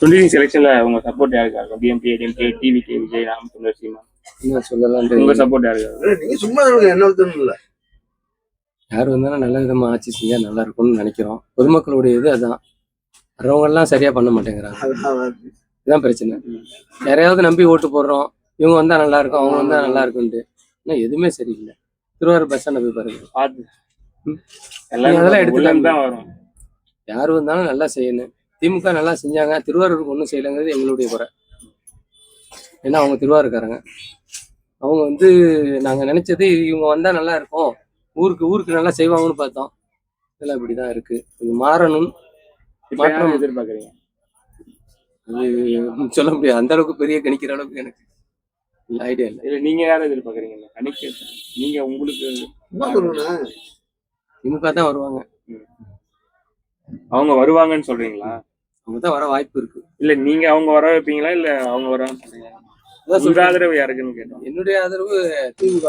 Twenty செலெக்ஷன்ல உங்க support யாருக்கா இருக்கும்? டிஎம்கே, ஏடிஎம்கே, டிவிகே, விஜய், ராம், சுந்தர், சீமான். என்ன சொல்லலாம், உங்க சப்போர்ட் யாருக்கா? நீங்க சும்மா என்ன இல்ல, யார் வந்தாலும் நல்ல விதமா ஆட்சி செஞ்சா நல்லா இருக்கும்னு நினைக்கிறோம். பொதுமக்களுடைய இது அதான். வர்றவங்க எல்லாம் சரியா பண்ண மாட்டேங்கிறாங்க. இதுதான் பிரச்சனை. யாரையாவது நம்பி ஓட்டு போடுறோம், இவங்க வந்தா நல்லா இருக்கும், அவங்க வந்தா நல்லா இருக்கும்ட்டு. ஆனா எதுவுமே சரியில்லை. திருவாரூர் பஸ் ஸ்டாண்ட போய் பாருங்க. அதெல்லாம் எடுத்துட்டு தான் வரும். யாரு வந்தாலும் நல்லா செய்யணும். திமுக நல்லா செஞ்சாங்க, திருவாரூருக்கு ஒன்றும் செய்யலைங்கிறது எங்களுடைய குறை. ஏன்னா அவங்க திருவாரூர்காரங்க. அவங்க வந்து நாங்க நினைச்சது இவங்க வந்தா நல்லா இருக்கும், ஊருக்கு நல்லா செய்வாங்கன்னு பார்த்தோம். இதெல்லாம் இப்படிதான் இருக்கு. இது மாறணும், மாற்றம் எதிர்பார்க்குறீங்க? அது சொல்ல முடியாது. அந்த அளவுக்கு பெரிய கணிக்கிற அளவுக்கு எனக்கு ஐடியா இல்லை. இல்லை, நீங்க யாரும் எதிர்பார்க்குறீங்க? கணிக்க நீங்க உங்களுக்கு திமுக தான் வருவாங்க. அவங்க வருவாங்கன்னு சொல்றீங்களா? அவங்க தான் வர வாய்ப்பு இருக்கு. இல்ல நீங்க அவங்க வர வைப்பீங்களா, இல்ல அவங்க வர ஆதரவு யாருக்குன்னு கேட்டோம். என்னுடைய ஆதரவு திமுக.